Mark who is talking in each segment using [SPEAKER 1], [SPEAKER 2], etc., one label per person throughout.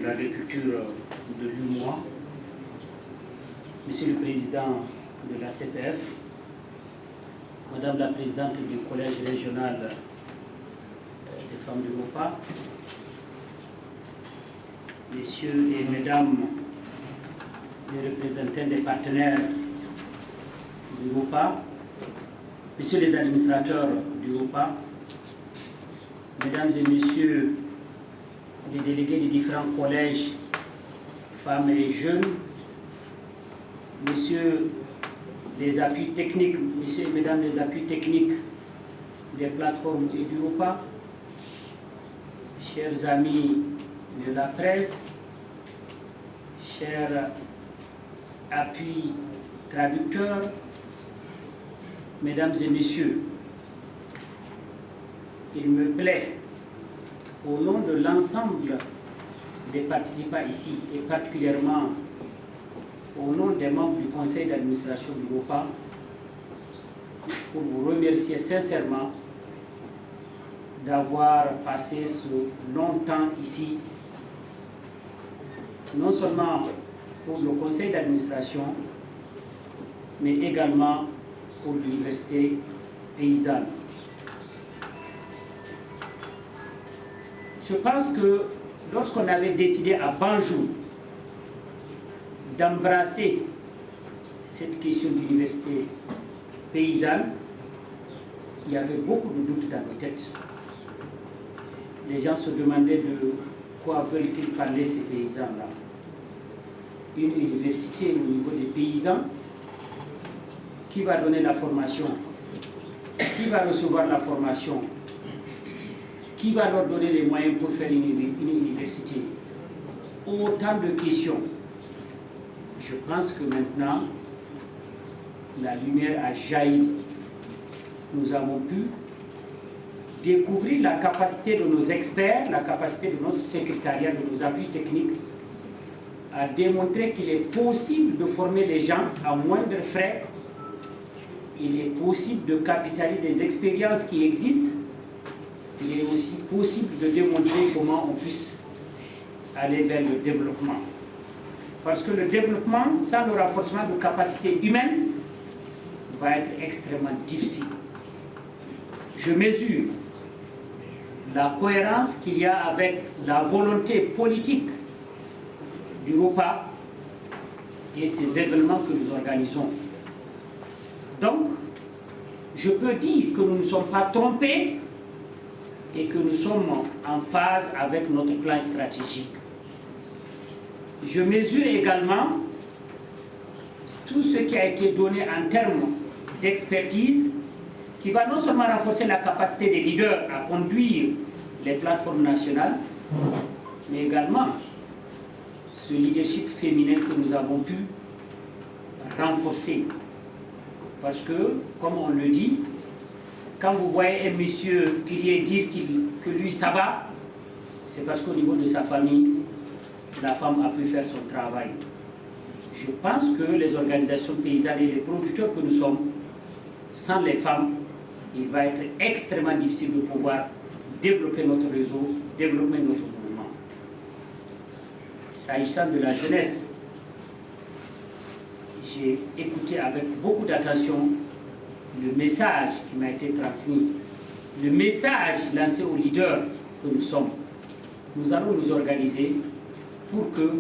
[SPEAKER 1] l'agriculture de l'UMOA, Monsieur le Président de la CPF, Madame la Présidente du Collège régional des femmes du MOPA, Messieurs et Mesdames les représentants des partenaires du MOPA, Messieurs les administrateurs du MOPA, Mesdames et Messieurs les délégués des différents collèges, femmes et jeunes, Messieurs les appuis techniques, Messieurs et Mesdames les appuis techniques des plateformes et du MOPA, chers amis de la presse, chers appuis traducteurs, Mesdames et Messieurs, il me plaît, au nom de l'ensemble des participants ici, et particulièrement au nom des membres du conseil d'administration du MOPA, pour vous remercier sincèrement d'avoir passé ce long temps ici, non seulement pour le conseil d'administration, mais également pour l'université paysanne. Je pense que lorsqu'on avait décidé à Banjul d'embrasser cette question d'université paysanne, il y avait beaucoup de doutes dans nos têtes. Les gens se demandaient de quoi veulent-ils parler ces paysans-là. Une université au niveau des paysans, qui va donner la formation, qui va recevoir la formation, qui va leur donner les moyens pour faire une université. Autant de questions. Je pense que maintenant, la lumière a jailli. Nous avons pu découvrir la capacité de nos experts, la capacité de notre secrétariat, de nos appuis techniques, à démontrer qu'il est possible de former les gens à moindre frais. Il est possible de capitaliser des expériences qui existent. Il est aussi possible de démontrer comment on puisse aller vers le développement. Parce que le développement, sans le renforcement de capacités humaines, va être extrêmement difficile. Je mesure la cohérence qu'il y a avec la volonté politique du MOPA et ces événements que nous organisons. Donc, je peux dire que nous ne sommes pas trompés et que nous sommes en phase avec notre plan stratégique. Je mesure également tout ce qui a été donné en termes d'expertise qui va non seulement renforcer la capacité des leaders à conduire les plateformes nationales, mais également ce leadership féminin que nous avons pu renforcer. Parce que, comme on le dit, quand vous voyez un monsieur crier, dire que lui ça va, c'est parce qu'au niveau de sa famille, la femme a pu faire son travail. Je pense que les organisations paysannes et les producteurs que nous sommes, sans les femmes, il va être extrêmement difficile de pouvoir développer notre réseau, développer notre mouvement. S'agissant de la jeunesse, j'ai écouté avec beaucoup d'attention le message qui m'a été transmis, le message lancé aux leaders que nous sommes. Nous allons nous organiser pour que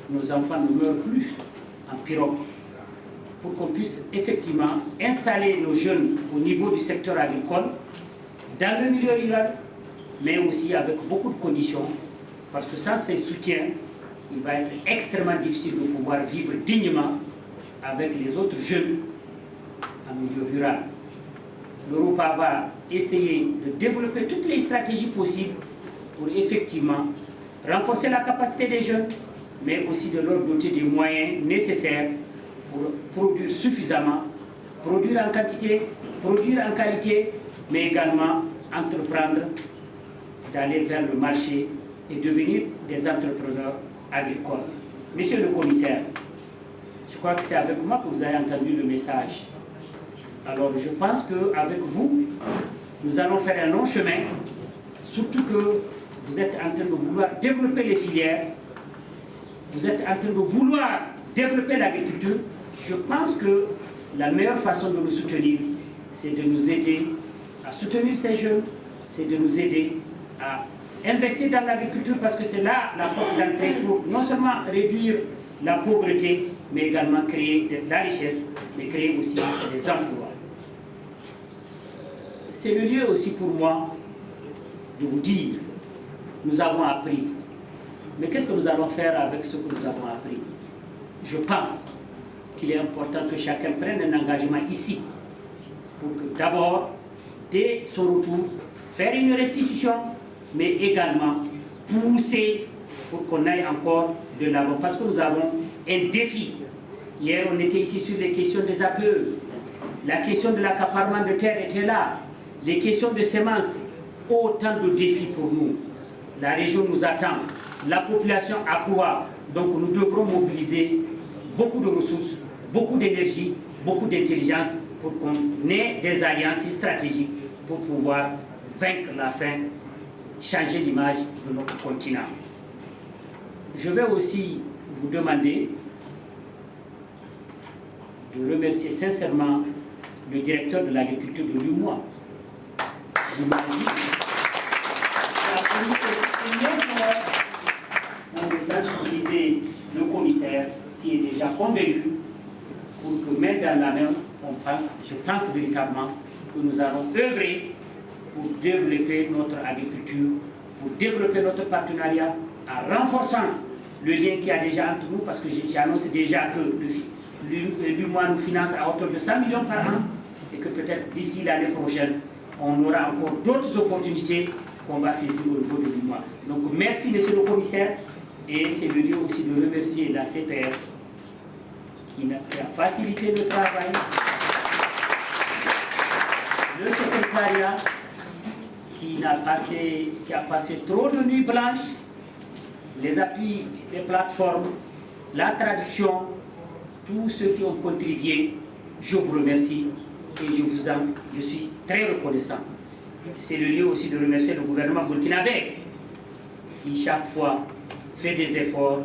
[SPEAKER 1] nos enfants ne meurent plus en pirogue, pour qu'on puisse effectivement installer nos jeunes au niveau du secteur agricole, dans le milieu rural, mais aussi avec beaucoup de conditions, parce que sans ces soutiens, il va être extrêmement difficile de pouvoir vivre dignement avec les autres jeunes en milieu rural. L'Europa va essayer de développer toutes les stratégies possibles pour effectivement renforcer la capacité des jeunes, mais aussi de leur doter des moyens nécessaires pour produire suffisamment, produire en quantité, produire en qualité, mais également entreprendre d'aller vers le marché et devenir des entrepreneurs agricoles. Monsieur le commissaire, je crois que c'est avec moi que vous avez entendu le message. Alors je pense qu'avec vous, nous allons faire un long chemin, surtout que vous êtes en train de vouloir développer les filières, vous êtes en train de vouloir développer l'agriculture. Je pense que la meilleure façon de nous soutenir, c'est de nous aider à soutenir ces jeunes, c'est de nous aider à investir dans l'agriculture parce que c'est là la porte d'entrée pour non seulement réduire la pauvreté, mais également créer de la richesse, mais créer aussi des emplois. C'est le lieu aussi pour moi de vous dire, nous avons appris. Mais qu'est-ce que nous allons faire avec ce que nous avons appris? Je pense qu'il est important que chacun prenne un engagement ici pour que d'abord, dès son retour, faire une restitution, mais également pousser pour qu'on aille encore de l'avant. Parce que nous avons un défi. Hier, on était ici sur les questions des APE. La question de l'accaparement de terre était là. Les questions de semences, autant de défis pour nous. La région nous attend. La population accroît. Donc nous devrons mobiliser beaucoup de ressources, beaucoup d'énergie, beaucoup d'intelligence pour qu'on ait des alliances stratégiques pour pouvoir vaincre la faim, changer l'image de notre continent. Je vais aussi vous demander de remercier sincèrement le directeur de l'agriculture de l'UMOA. J'imagine qu'il a fallu pour sensibiliser le commissaire qui est déjà convaincu pour que main dans la main, je pense véritablement que nous allons œuvrer pour développer notre agriculture, pour développer notre partenariat, en renforçant le lien qu'il y a déjà entre nous, parce que j'annonce déjà que l'UMOA nous finance à hauteur de 100 millions par an, et que peut-être d'ici l'année prochaine, on aura encore d'autres opportunités qu'on va saisir au niveau de l'UMOA. Donc merci monsieur le commissaire, et c'est le lieu aussi de remercier la CPF qui a facilité le travail, le secrétariat qui a passé trop de nuits blanches, les appuis des plateformes, la traduction, tous ceux qui ont contribué, je vous remercie et je suis très reconnaissant. C'est le lieu aussi de remercier le gouvernement burkinabé qui chaque fois fait des efforts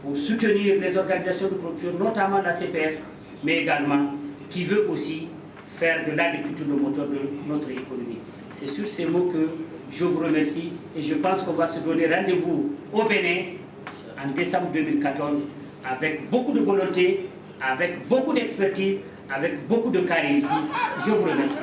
[SPEAKER 1] pour soutenir les organisations de production, notamment la CPF, mais également qui veut aussi faire de l'agriculture le moteur de notre économie. C'est sur ces mots que je vous remercie et je pense qu'on va se donner rendez-vous au Bénin en décembre 2014 avec beaucoup de volonté, avec beaucoup d'expertise, avec beaucoup de carré ici. Je vous remercie.